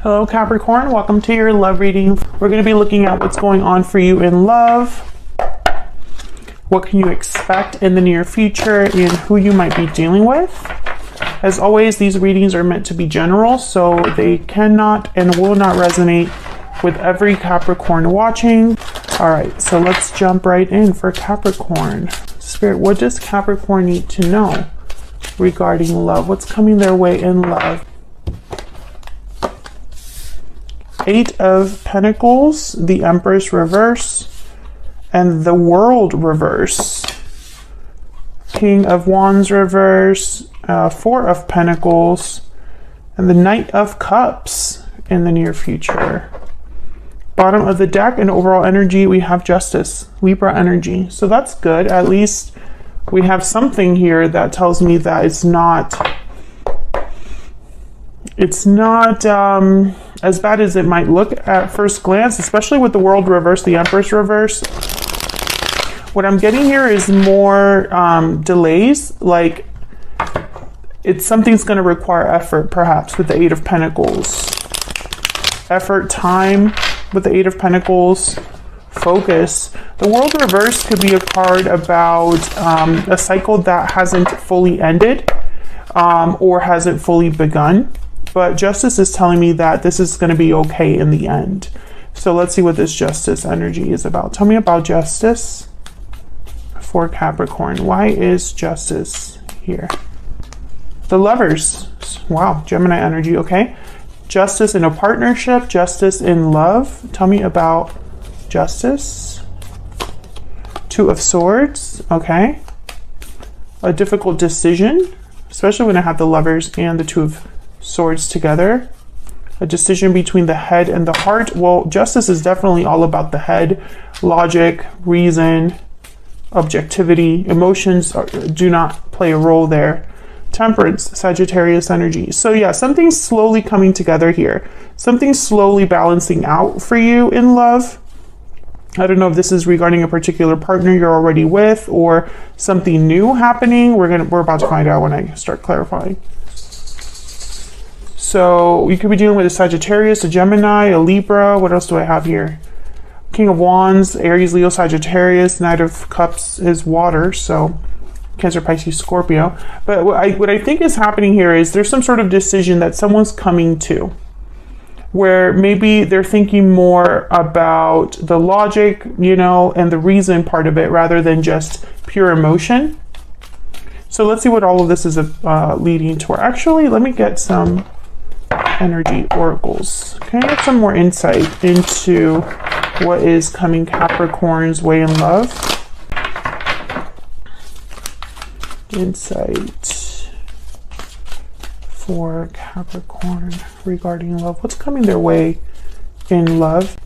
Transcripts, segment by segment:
Hello Capricorn, welcome to your love reading. We're going to be looking at what's going on for you in love. What can you expect in the near future and who you might be dealing with. As always, these readings are meant to be general, so they cannot and will not resonate with every Capricorn watching. All right, so let's jump right in for Capricorn. Spirit, what does Capricorn need to know regarding love? What's coming their way in love? 8 of Pentacles, the Empress reverse, and the World reverse. King of Wands reverse, 4 of Pentacles, and the Knight of Cups in the near future. Bottom of the deck and overall energy, we have Justice, Libra energy. So that's good. At least we have something here that tells me that it's not as bad as it might look at first glance, especially with the World reverse, the Empress reverse. What I'm getting here is more delays, like something's going to require effort, perhaps, with the 8 of Pentacles. Effort, time, with the 8 of Pentacles, focus. The World reverse could be a card about a cycle that hasn't fully ended or hasn't fully begun. But Justice is telling me that this is going to be okay in the end. So let's see what this Justice energy is about. Tell me about Justice for Capricorn. Why is Justice here? The Lovers. Wow, Gemini energy, okay. Justice in a partnership, Justice in love. Tell me about Justice. 2 of Swords, okay. A difficult decision, especially when I have the Lovers and the 2 of Swords together. A decision between the head and the heart. Well, Justice is definitely all about the head. Logic, reason, objectivity. Emotions do not play a role there. Temperance, Sagittarius energy. So yeah, something's slowly coming together here. Something's slowly balancing out for you in love. I don't know if this is regarding a particular partner you're already with or something new happening. We're about to find out when I start clarifying. So you could be dealing with a Sagittarius, a Gemini, a Libra. What else do I have here? King of Wands, Aries, Leo, Sagittarius. Knight of Cups is water, so Cancer, Pisces, Scorpio. But what I think is happening here is there's some sort of decision that someone's coming to, where maybe they're thinking more about the logic, and the reason part of it rather than just pure emotion. So let's see what all of this is leading toward. Actually, let me get some energy oracles. Can I get some more insight into what is coming Capricorn's way in love? Insight for Capricorn regarding love. What's coming their way in love?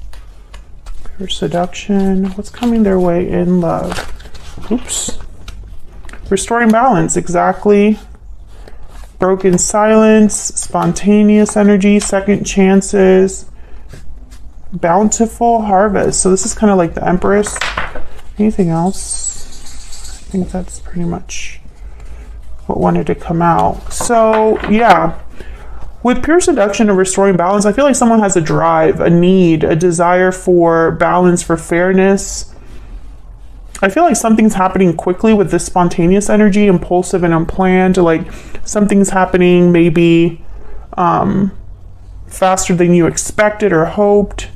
Pure seduction. What's coming their way in love? Oops. Restoring balance. Exactly. Broken silence. Spontaneous energy. Second chances. Bountiful harvest. So this is kind of like the Empress. Anything else? I think that's pretty much what wanted to come out. So yeah, with pure seduction and restoring balance, I feel like someone has a drive, a need, a desire for balance, for fairness. I feel like something's happening quickly with this spontaneous energy, impulsive and unplanned. Like something's happening maybe faster than you expected or hoped.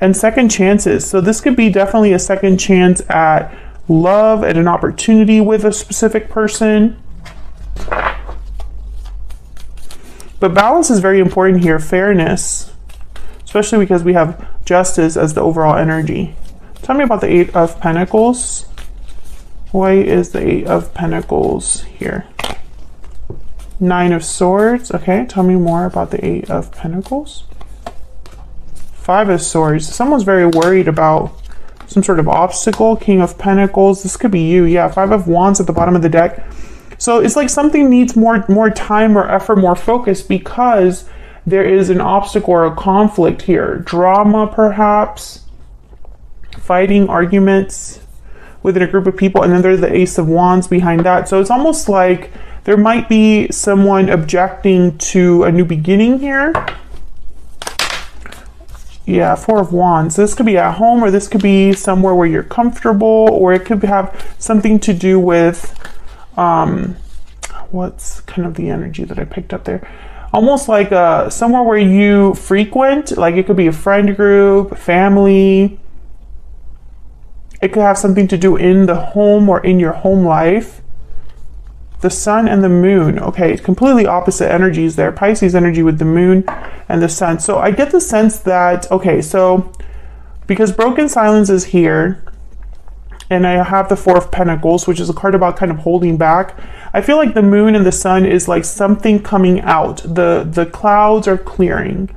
And second chances. So this could be definitely a second chance at love and an opportunity with a specific person. But balance is very important here. Fairness, especially because we have Justice as the overall energy. Tell me about the 8 of Pentacles. Why is the 8 of Pentacles here? 9 of Swords. Okay, tell me more about the 8 of Pentacles. 5 of Swords. Someone's very worried about some sort of obstacle. King of Pentacles. This could be you. Yeah, 5 of Wands at the bottom of the deck. So it's like something needs more time or effort, more focus, because there is an obstacle or a conflict here. Drama, perhaps. Fighting, arguments within a group of people. And then there's the Ace of Wands behind that. So it's almost like There might be someone objecting to a new beginning here. Yeah, Four of Wands. This could be at home, or this could be somewhere where you're comfortable, or it could have something to do with, what's kind of the energy that I picked up there? Almost like somewhere where you frequent, like it could be a friend group, family. It could have something to do in the home or in your home life. The sun and the moon. Okay, completely opposite energies there. Pisces energy with the moon and the sun. So I get the sense that, okay, so because broken silence is here, and I have the Four of Pentacles, which is a card about kind of holding back. I feel like the moon and the sun is like something coming out. The clouds are clearing.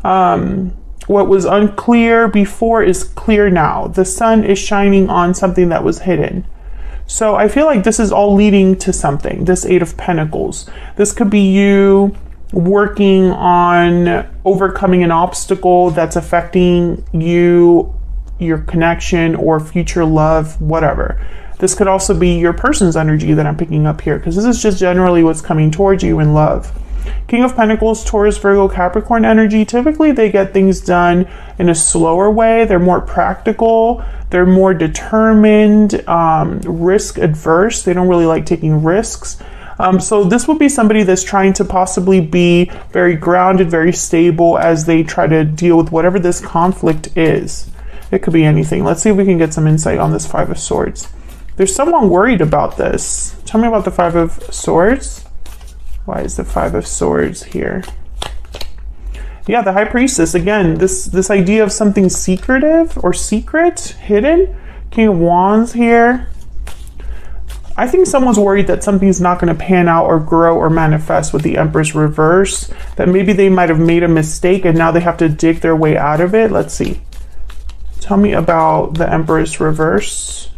What was unclear before is clear now. The sun is shining on something that was hidden. So I feel like this is all leading to something, this Eight of Pentacles. This could be you working on overcoming an obstacle that's affecting you, your connection, or future love, whatever. This could also be your person's energy that I'm picking up here, because this is just generally what's coming towards you in love. King of Pentacles, Taurus, Virgo, Capricorn energy. Typically they get things done in a slower way. They're more practical. They're more determined, risk adverse. They don't really like taking risks. So this would be somebody that's trying to possibly be very grounded, very stable as they try to deal with whatever this conflict is. It could be anything. Let's see if we can get some insight on this Five of Swords. There's someone worried about this. Tell me about the Five of Swords. Why is the Five of Swords here? Yeah, the High Priestess. Again, this idea of something secretive or secret, hidden. King of Wands here. I think someone's worried that something's not going to pan out or grow or manifest with the Empress reverse. That maybe they might have made a mistake and now they have to dig their way out of it. Let's see. Tell me about the Empress reverse.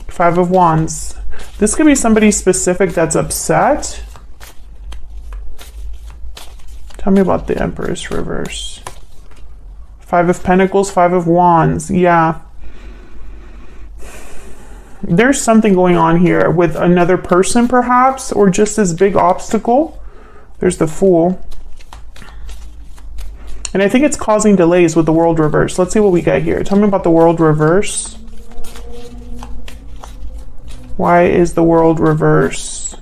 Five of Wands. This could be somebody specific that's upset. Tell me about the Empress reverse. Five of Pentacles, Five of Wands. Yeah. There's something going on here with another person perhaps, or just this big obstacle. There's the Fool. And I think it's causing delays with the World reverse. Let's see what we get here. Tell me about the World reverse. Why is the World reverse?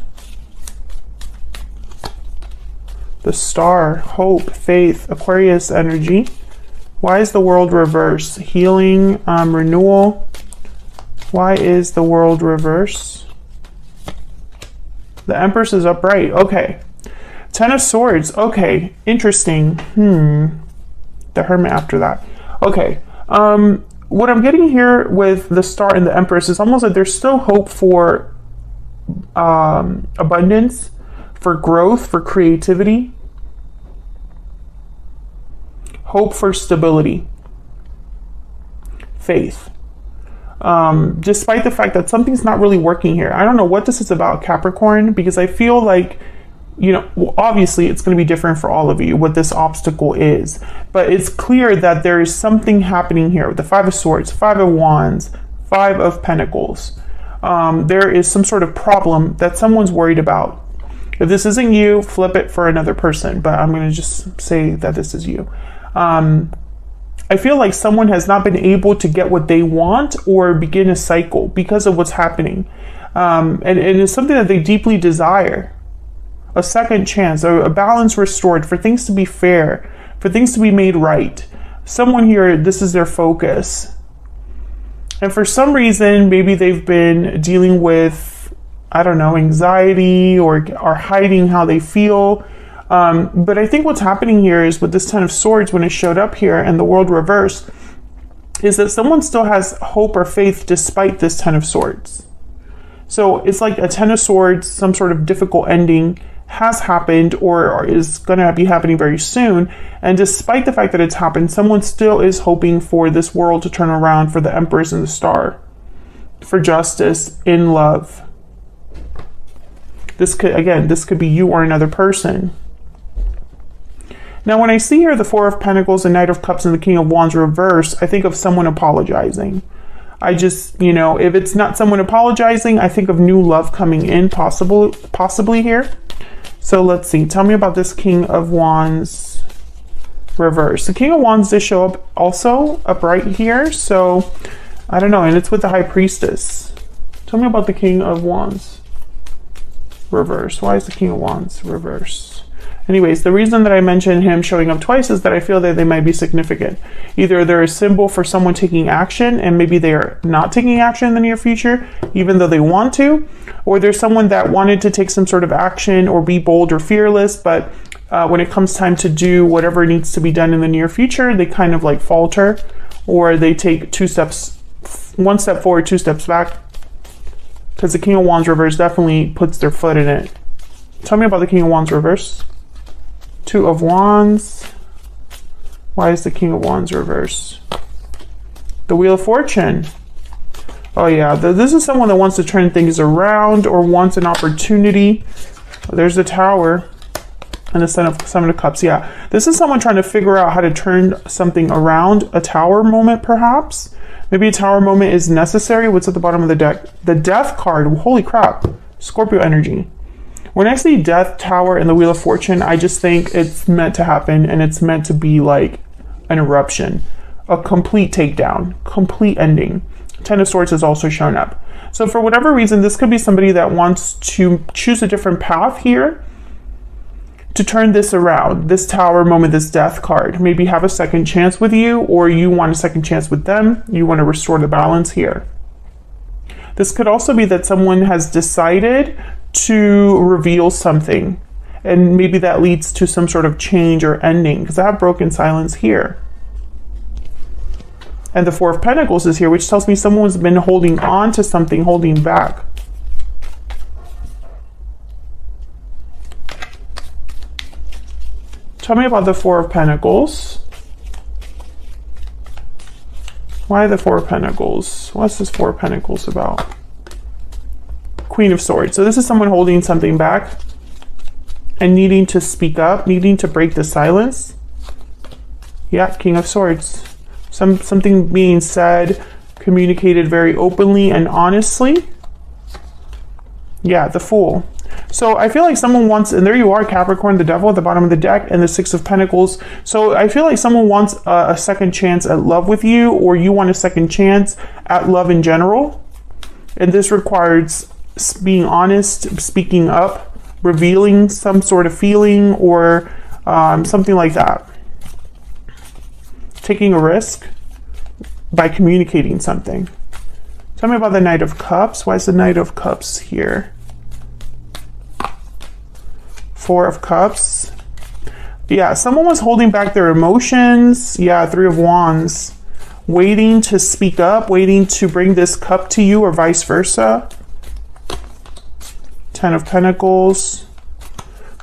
The Star, hope, faith, Aquarius energy. Why is the World reverse? Healing, renewal. Why is the World reverse? The Empress is upright. Okay. Ten of Swords. Okay. Interesting. The Hermit after that. Okay. What I'm getting here with the Star and the Empress is almost like there's still hope for abundance, for growth, for creativity, hope for stability, faith. Despite the fact that something's not really working here. I don't know what this is about, Capricorn, because I feel like, you know, well, obviously it's going to be different for all of you what this obstacle is, but it's clear that there is something happening here with the Five of Swords, Five of Wands, Five of Pentacles. There is some sort of problem that someone's worried about. If this isn't you, flip it for another person, but I'm going to just say that this is you. I feel like someone has not been able to get what they want or begin a cycle because of what's happening. And it's something that they deeply desire. A second chance, a balance restored, for things to be fair, for things to be made right. Someone here, this is their focus. And for some reason, maybe they've been dealing with, I don't know, anxiety or hiding how they feel. But I think what's happening here is with this Ten of Swords, when it showed up here and the World reverse, is that someone still has hope or faith despite this Ten of Swords. So it's like a Ten of Swords, some sort of difficult ending has happened or is going to be happening very soon. And despite the fact that it's happened, someone still is hoping for this world to turn around, for the Empress and the Star, for justice, in love. This could be you or another person. Now, when I see here the Four of Pentacles, the Knight of Cups, and the King of Wands reverse, I think of someone apologizing. I just, you know, if it's not someone apologizing, I think of new love coming in, possibly here. So let's see. Tell me about this King of Wands reverse. The King of Wands does show up also upright here. So I don't know. And it's with the High Priestess. Tell me about the King of Wands reverse. Why is the King of Wands reverse? Anyways, the reason that I mentioned him showing up twice is that I feel that they might be significant. Either they're a symbol for someone taking action and maybe they are not taking action in the near future, even though they want to, or there's someone that wanted to take some sort of action or be bold or fearless, but when it comes time to do whatever needs to be done in the near future, they kind of like falter, or they take one step forward, 2 steps back, because the King of Wands reverse definitely puts their foot in it. Tell me about the King of Wands reverse. 2 of Wands. Why is the King of Wands reverse? The Wheel of Fortune. Oh yeah, this is someone that wants to turn things around or wants an opportunity. There's the Tower and the Seven of Cups. Yeah, this is someone trying to figure out how to turn something around. A Tower moment, perhaps. Maybe a Tower moment is necessary. What's at the bottom of the deck? The Death card. Holy crap. Scorpio energy. When I see Death, Tower, and the Wheel of Fortune, I just think it's meant to happen, and it's meant to be like an eruption, a complete takedown, complete ending. 10 of Swords has also shown up. So for whatever reason, this could be somebody that wants to choose a different path here to turn this around, this Tower moment, this Death card. Maybe have a second chance with you, or you want a second chance with them. You want to restore the balance here. This could also be that someone has decided to reveal something, and maybe that leads to some sort of change or ending, because I have broken silence here. And the Four of Pentacles is here, which tells me someone's been holding on to something, holding back. Tell me about the Four of Pentacles. Why the Four of Pentacles? What's this Four of Pentacles about? Queen of Swords. So this is someone holding something back and needing to speak up, needing to break the silence. Yeah, King of Swords. Something being said, communicated very openly and honestly. Yeah, the Fool. So I feel like someone wants, and there you are, Capricorn, the Devil at the bottom of the deck, and the Six of Pentacles. So I feel like someone wants a second chance at love with you, or you want a second chance at love in general. And this requires being honest, speaking up, revealing some sort of feeling, or something like that. Taking a risk by communicating something. Tell me about the Knight of Cups. Why is the Knight of Cups here? Four of Cups. Yeah, someone was holding back their emotions. Yeah, Three of Wands. Waiting to speak up, waiting to bring this cup to you, or vice versa. 10 of Pentacles.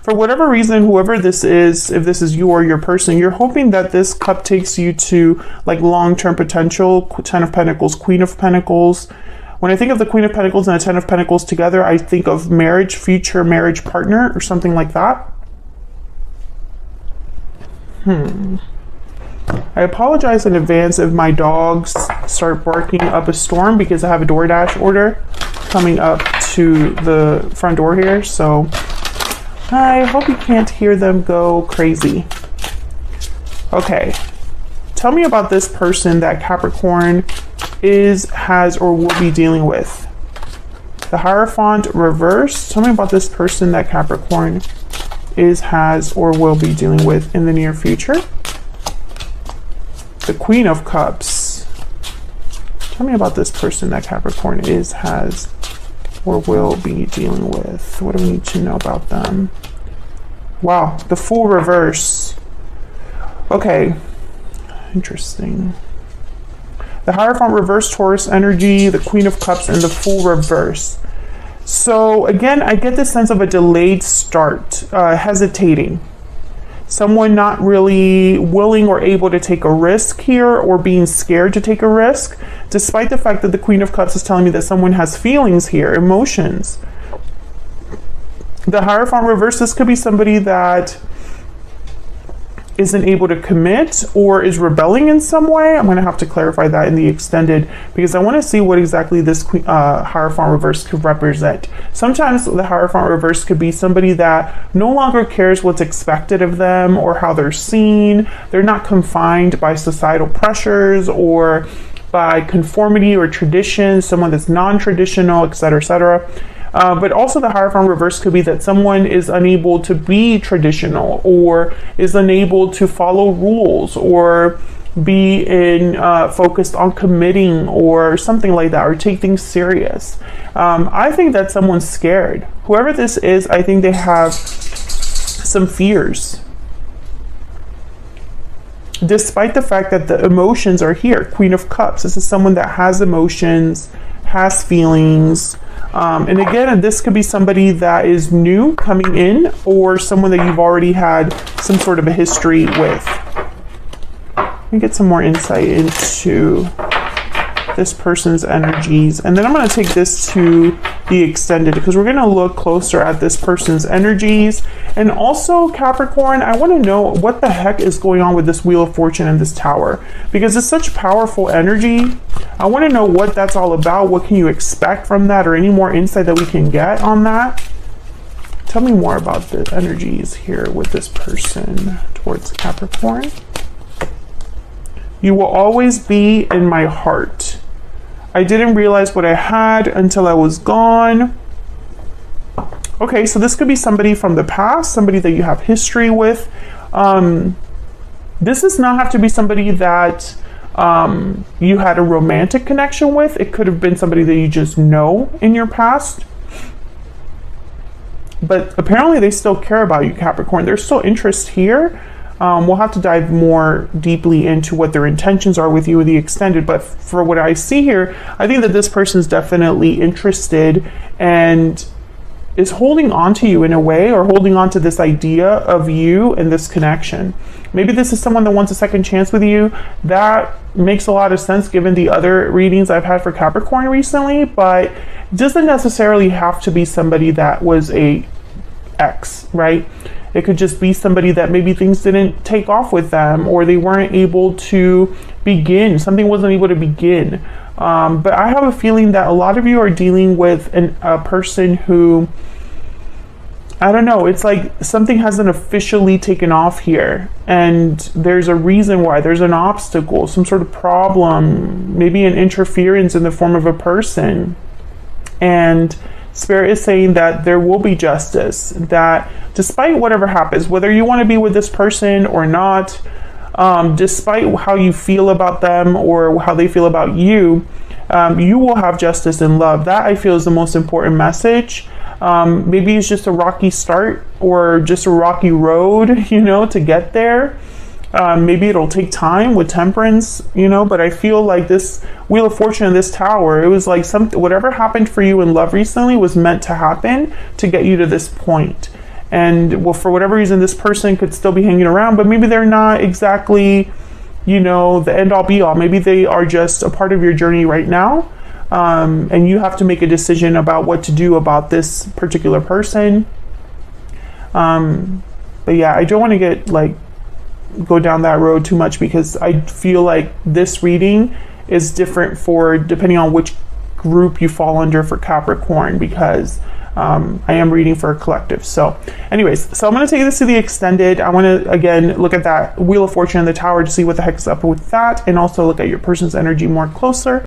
For whatever reason, whoever this is, if this is you or your person, you're hoping that this cup takes you to like long-term potential. 10 of Pentacles, Queen of Pentacles. When I think of the Queen of Pentacles and the 10 of Pentacles together, I think of marriage, future marriage partner, or something like that. I apologize in advance if my dogs start barking up a storm, because I have a DoorDash order coming up to the front door here. So I hope you can't hear them go crazy. Okay. Tell me about this person that Capricorn is, has, or will be dealing with. The Hierophant reverse. Tell me about this person that Capricorn is, has, or will be dealing with in the near future. The Queen of Cups. Tell me about this person that Capricorn is, has, or will be dealing with. What do we need to know about them? Wow, the Fool reverse. Okay, interesting. The Hierophant reverse, Taurus energy, the Queen of Cups, and the Fool reverse. So again, I get this sense of a delayed start, hesitating. Someone not really willing or able to take a risk here, or being scared to take a risk, despite the fact that the Queen of Cups is telling me that someone has feelings here, emotions. The Hierophant reverse, this could be somebody that isn't able to commit or is rebelling in some way. I'm going to have to clarify that in the extended, because I want to see what exactly this Hierophant reverse could represent. Sometimes the Hierophant reverse could be somebody that no longer cares what's expected of them or how they're seen. They're not confined by societal pressures or by conformity or tradition, someone that's non-traditional, etc., etc. But also the Hierophant reverse could be that someone is unable to be traditional or is unable to follow rules or be focused on committing or something like that, or take things serious. I think that someone's scared. Whoever this is, I think they have some fears. Despite the fact that the emotions are here. Queen of Cups. This is someone that has emotions, has feelings. And again, this could be somebody that is new coming in, or someone that you've already had some sort of a history with. Let me get some more insight into this person's energies. And then I'm going to take this to the extended, because we're going to look closer at this person's energies. And also, Capricorn, I want to know what the heck is going on with this Wheel of Fortune and this Tower, because it's such powerful energy. I want to know what that's all about. What can you expect from that, or any more insight that we can get on that? Tell me more about the energies here with this person towards Capricorn. You will always be in my heart. I didn't realize what I had until I was gone. Okay, so this could be somebody from the past, somebody that you have history with. This does not have to be somebody that you had a romantic connection with. It could have been somebody that you just know in your past. But apparently they still care about you, Capricorn. There's still interest here. We'll have to dive more deeply into what their intentions are with you in the extended. But for what I see here, I think that this person is definitely interested and is holding on to you in a way, or holding on to this idea of you and this connection. Maybe this is someone that wants a second chance with you. That makes a lot of sense given the other readings I've had for Capricorn recently, but it doesn't necessarily have to be somebody that was a ex, right? It could just be somebody that maybe things didn't take off with them, or they weren't able to begin. Something wasn't able to begin. But I have a feeling that a lot of you are dealing with a person who, I don't know, it's like something hasn't officially taken off here. And there's a reason why. There's an obstacle, some sort of problem, maybe an interference in the form of a person. And Spirit is saying that there will be justice, that despite whatever happens, whether you want to be with this person or not, despite how you feel about them or how they feel about you, you will have justice and love. That, I feel, is the most important message. Maybe it's just a rocky start or just a rocky road, you know, to get there. Maybe it'll take time with Temperance, you know, but I feel like this Wheel of Fortune and this Tower, it was like whatever happened for you in love recently was meant to happen to get you to this point. And well, for whatever reason, this person could still be hanging around, but maybe they're not exactly, you know, the end all be all. Maybe they are just a part of your journey right now. And you have to make a decision about what to do about this particular person. But yeah, I don't want to go down that road too much, because I feel like this reading is different for depending on which group you fall under for Capricorn, because I am reading for a collective. So anyways, so I'm going to take this to the extended. I want to again look at that Wheel of Fortune and the Tower to see what the heck is up with that, and also look at your person's energy more closer.